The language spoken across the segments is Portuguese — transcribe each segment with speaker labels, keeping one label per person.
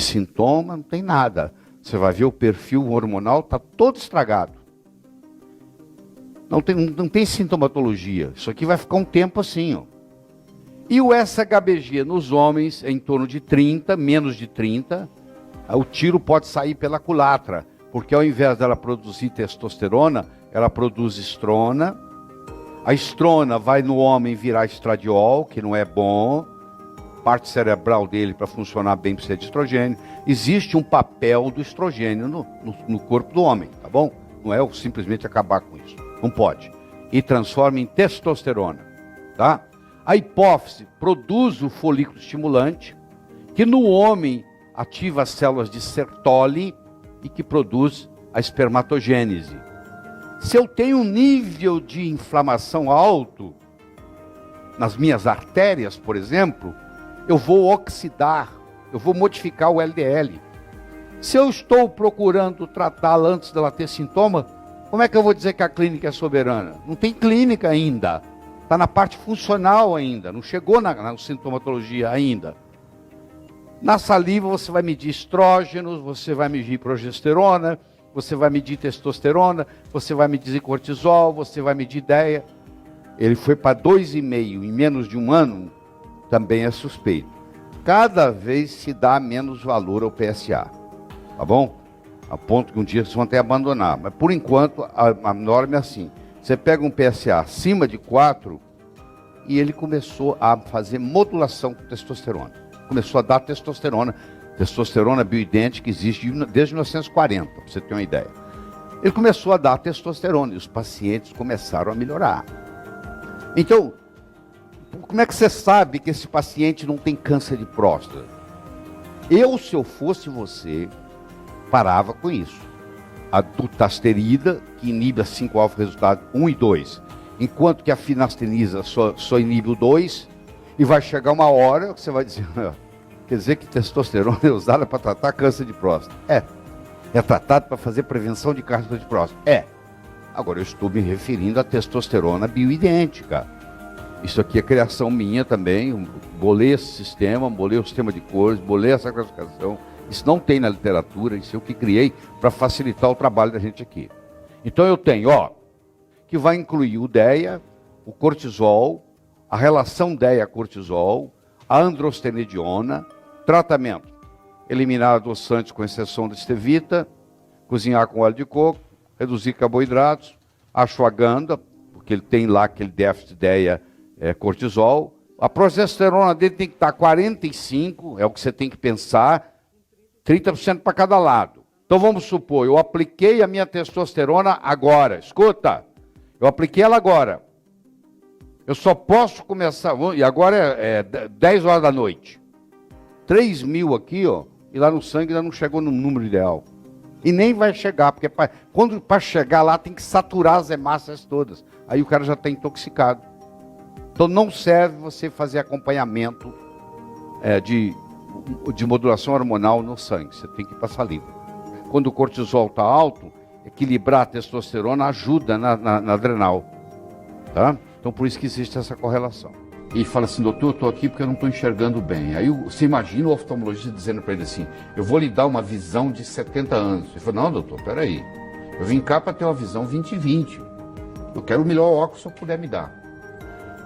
Speaker 1: sintoma, não tem nada. Você vai ver o perfil hormonal, está todo estragado. Não tem sintomatologia. Isso aqui vai ficar um tempo assim, ó. E o SHBG nos homens é em torno de 30, menos de 30. O tiro pode sair pela culatra, porque ao invés dela produzir testosterona, ela produz estrona. A estrona vai no homem virar estradiol, que não é bom. Parte cerebral dele, para funcionar bem, precisa de estrogênio. Existe um papel do estrogênio no corpo do homem, tá bom? Não é simplesmente acabar com isso. Não pode. E transforma em testosterona, tá? A hipófise produz o folículo estimulante, que no homem ativa as células de Sertoli e que produz a espermatogênese. Se eu tenho um nível de inflamação alto nas minhas artérias, por exemplo, eu vou oxidar, eu vou modificar o LDL. Se eu estou procurando tratá-la antes dela ter sintoma, como é que eu vou dizer que a clínica é soberana? Não tem clínica ainda. Está na parte funcional ainda, não chegou na sintomatologia ainda. Na saliva você vai medir estrógenos, você vai medir progesterona, você vai medir testosterona, você vai medir cortisol, você vai medir DEA. Ele foi para 2,5 em menos de um ano, também é suspeito. Cada vez se dá menos valor ao PSA, tá bom? A ponto que um dia vocês vão ter que abandonar. Mas por enquanto a norma é assim. Você pega um PSA acima de 4 e ele começou a fazer modulação com testosterona. Começou a dar testosterona. Testosterona bioidêntica existe desde 1940, para você ter uma ideia. Ele começou a dar testosterona e os pacientes começaram a melhorar. Então, como é que você sabe que esse paciente não tem câncer de próstata? Se eu fosse você, parava com isso. A dutasterida, que inibe a 5-alfa-resultado 1 e 2, enquanto que a finasterida só inibe o 2, e vai chegar uma hora que você vai dizer, quer dizer que testosterona é usada para tratar câncer de próstata? É tratado para fazer prevenção de câncer de próstata? Agora eu estou me referindo à testosterona bioidêntica. Isso aqui é criação minha também, bolei esse sistema, bolei o sistema de cores, bolei essa classificação. Isso não tem na literatura, isso eu que criei para facilitar o trabalho da gente aqui. Então eu tenho, que vai incluir o DEA, o cortisol, a relação DEA-cortisol, a androstenediona, tratamento, eliminar adoçantes com exceção da estevita, cozinhar com óleo de coco, reduzir carboidratos, ashwagandha, porque ele tem lá aquele déficit DEA, cortisol. A progesterona dele tem que estar 45, é o que você tem que pensar, 30% para cada lado. Então vamos supor, eu apliquei a minha testosterona agora, escuta, eu apliquei ela agora. Eu só posso começar, e agora é 10 horas da noite. 3.000 aqui, e lá no sangue ainda não chegou no número ideal. E nem vai chegar, porque para chegar lá tem que saturar as hemácias todas. Aí o cara já está intoxicado. Então não serve você fazer acompanhamento de modulação hormonal no sangue. Você tem que ir para a saliva. Quando o cortisol está alto, equilibrar a testosterona ajuda na adrenal. Tá? Então por isso que existe essa correlação. E fala assim, doutor, eu estou aqui porque eu não estou enxergando bem. Aí você imagina o oftalmologista dizendo para ele assim, eu vou lhe dar uma visão de 70 anos. Ele falou, não, doutor, peraí. Eu vim cá para ter uma visão 20/20. Eu quero o melhor óculos que eu puder me dar.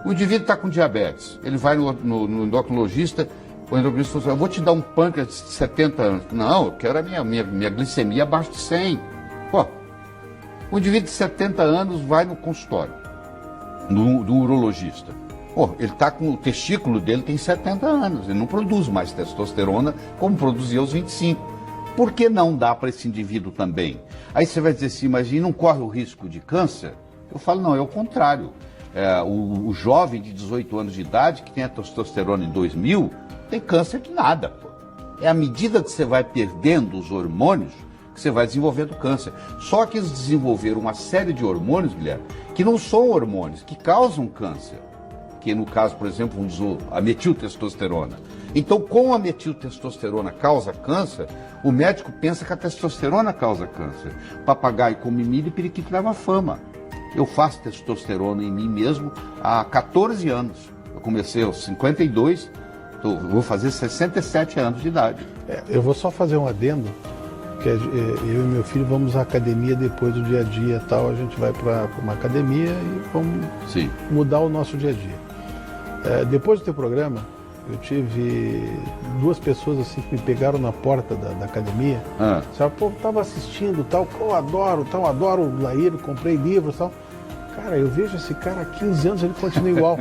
Speaker 1: O indivíduo está com diabetes. Ele vai no endocrinologista, o endocrinologista fala assim, eu vou te dar um pâncreas de 70 anos. Não, eu quero a minha glicemia abaixo de 100. Pô, o indivíduo de 70 anos vai no consultório do urologista. Pô, ele está com o testículo dele, tem 70 anos, ele não produz mais testosterona como produzia aos 25. Por que não dá para esse indivíduo também? Aí você vai dizer assim, mas e não corre o risco de câncer? Eu falo, não, é o contrário. O jovem de 18 anos de idade, que tem a testosterona em 2000, tem câncer de nada. Pô. É à medida que você vai perdendo os hormônios, que você vai desenvolvendo câncer. Só que eles desenvolveram uma série de hormônios, Guilherme, que não são hormônios, que causam câncer. Que no caso, por exemplo, vamos dizer, a metiltestosterona. Então, como a metiltestosterona causa câncer, o médico pensa que a testosterona causa câncer. Papagaio come milho e periquito leva fama. Eu faço testosterona em mim mesmo há 14 anos. Eu comecei aos 52, vou fazer 67 anos de idade.
Speaker 2: Eu vou só fazer um adendo, que eu e meu filho vamos à academia depois do dia a dia e tal, a gente vai para uma academia e vamos mudar o nosso dia a dia. Depois do teu programa, eu tive 2 pessoas assim que me pegaram na porta da academia. Sabe, pô, tava assistindo tal, pô, adoro o Laíro, comprei livros e tal. Cara, eu vejo esse cara há 15 anos, ele continua igual.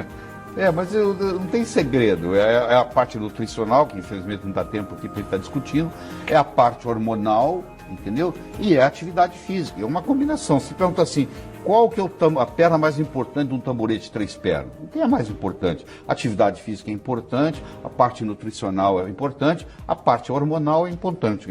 Speaker 1: Mas não tem segredo. É a parte nutricional, que infelizmente não dá tempo aqui para ele estar discutindo, é a parte hormonal, entendeu? E é a atividade física. É uma combinação. Se pergunta assim, qual que é a perna mais importante de um tamborete de 3 pernas? O que é mais importante? A atividade física é importante, a parte nutricional é importante, a parte hormonal é importante.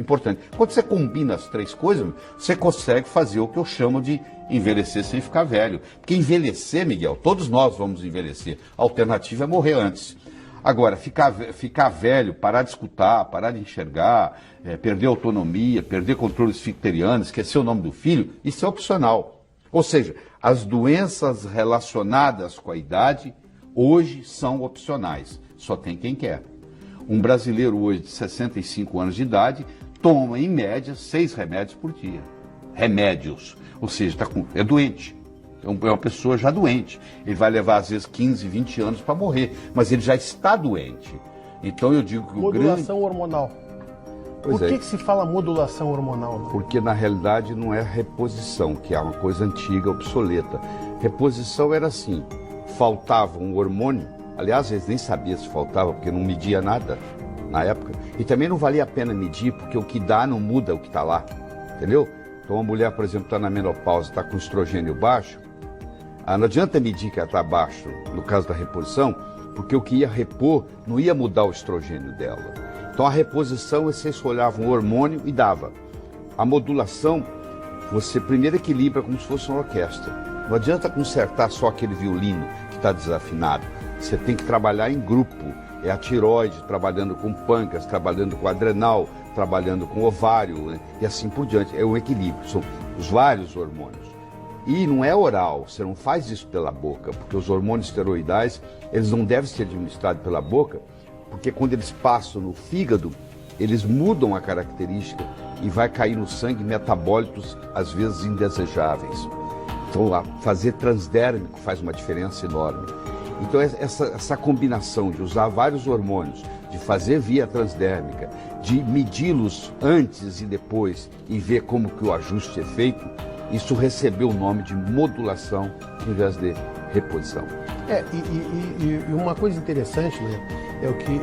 Speaker 1: Quando você combina as 3 coisas, você consegue fazer o que eu chamo de envelhecer sem ficar velho. Porque envelhecer, Miguel, todos nós vamos envelhecer. A alternativa é morrer antes. Agora, ficar velho, parar de escutar, parar de enxergar, perder autonomia, perder controle esficteriano, esquecer o nome do filho, isso é opcional. Ou seja, as doenças relacionadas com a idade hoje são opcionais. Só tem quem quer. Um brasileiro hoje de 65 anos de idade toma, em média, 6 remédios por dia. Remédios. Ou seja, é doente. É uma pessoa já doente. Ele vai levar, às vezes, 15, 20 anos para morrer. Mas ele já está doente. Então eu digo que
Speaker 2: modulação hormonal. Por que se fala modulação hormonal?
Speaker 1: Porque, na realidade, não é reposição, que é uma coisa antiga, obsoleta. Reposição era assim, faltava um hormônio, aliás, eles nem sabiam se faltava, porque não media nada na época, e também não valia a pena medir, porque o que dá não muda o que está lá, entendeu? Então, uma mulher, por exemplo, está na menopausa, está com estrogênio baixo, não adianta medir que ela está baixo, no caso da reposição, porque o que ia repor não ia mudar o estrogênio dela. Então a reposição, você olhava um hormônio e dava. A modulação, você primeiro equilibra como se fosse uma orquestra. Não adianta consertar só aquele violino que está desafinado. Você tem que trabalhar em grupo. É a tireoide trabalhando com pâncreas, trabalhando com adrenal, trabalhando com ovário, né? E assim por diante. É o equilíbrio, são os vários hormônios. E não é oral, você não faz isso pela boca, porque os hormônios esteroidais, eles não devem ser administrados pela boca, porque quando eles passam no fígado, eles mudam a característica e vai cair no sangue metabólitos, às vezes indesejáveis. Então, fazer transdérmico faz uma diferença enorme. Então, essa combinação de usar vários hormônios, de fazer via transdérmica, de medi-los antes e depois e ver como que o ajuste é feito, isso recebeu o nome de modulação em vez de reposição.
Speaker 2: E uma coisa interessante, né, é o que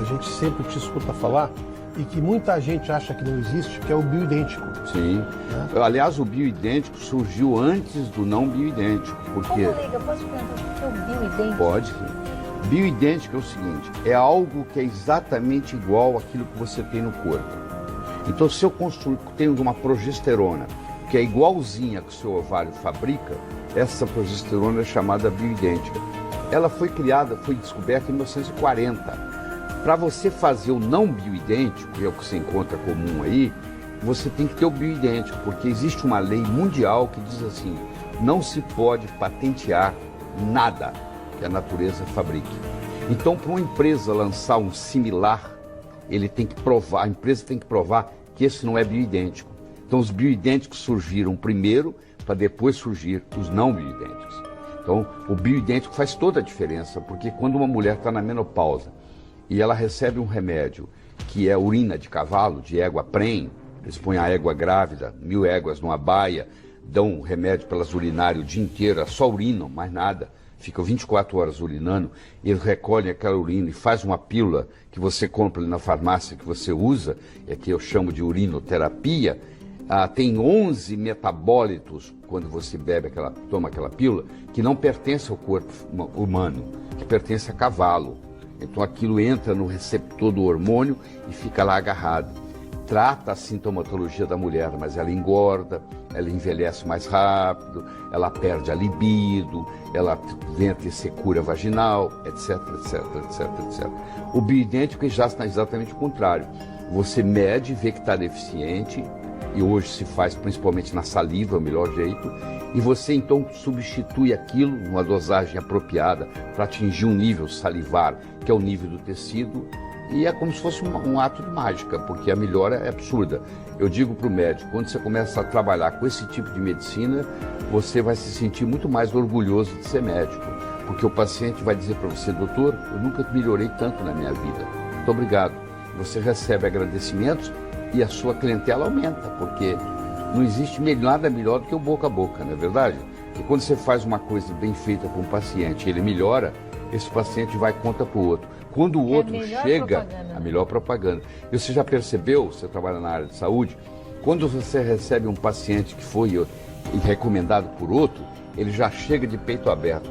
Speaker 2: a gente sempre te escuta falar e que muita gente acha que não existe, que é o bioidêntico.
Speaker 1: Sim. Né? Aliás, o bioidêntico surgiu antes do não bioidêntico. Porque...
Speaker 3: Colega, posso perguntar o que é o bioidêntico?
Speaker 1: Pode, sim. Bioidêntico é o seguinte, é algo que é exatamente igual àquilo que você tem no corpo. Então, se eu tenho uma progesterona, que é igualzinha que o seu ovário fabrica, essa progesterona é chamada bioidêntica. Ela foi descoberta em 1940. Para você fazer o não bioidêntico, que é o que você encontra comum aí, você tem que ter o bioidêntico, porque existe uma lei mundial que diz assim, não se pode patentear nada que a natureza fabrique. Então, para uma empresa lançar um similar, a empresa tem que provar que esse não é bioidêntico. Então, os bioidênticos surgiram primeiro, para depois surgir os não bioidênticos. Então, o bioidêntico faz toda a diferença, porque quando uma mulher está na menopausa e ela recebe um remédio que é urina de cavalo, de égua prem, eles põem a égua grávida, 1000 éguas numa baia, dão um remédio para elas urinarem o dia inteiro, só urinam, mais nada, ficam 24 horas urinando, eles recolhem aquela urina e faz uma pílula que você compra ali na farmácia, que você usa, que eu chamo de urinoterapia. Tem 11 metabólitos quando você toma aquela pílula, que não pertence ao corpo humano, que pertence a cavalo. Então aquilo entra no receptor do hormônio e fica lá agarrado. Trata a sintomatologia da mulher, mas ela engorda, ela envelhece mais rápido, ela perde a libido, ela vem a ter secura vaginal, etc, etc, etc, etc. O bioidêntico é exatamente o contrário. Você mede, vê que está deficiente, e hoje se faz principalmente na saliva, o melhor jeito, e você então substitui aquilo numa dosagem apropriada para atingir um nível salivar, que é o nível do tecido, e é como se fosse um ato de mágica, porque a melhora é absurda. Eu digo para o médico, quando você começa a trabalhar com esse tipo de medicina, você vai se sentir muito mais orgulhoso de ser médico, porque o paciente vai dizer para você, doutor, eu nunca melhorei tanto na minha vida, muito obrigado. Você recebe agradecimentos e a sua clientela aumenta, porque não existe nada melhor do que o boca a boca, não é verdade? E quando você faz uma coisa bem feita com o paciente, ele melhora, esse paciente vai e conta para o outro. Quando o outro chega, a melhor propaganda. E você já percebeu, você trabalha na área de saúde, quando você recebe um paciente que foi recomendado por outro, ele já chega de peito aberto,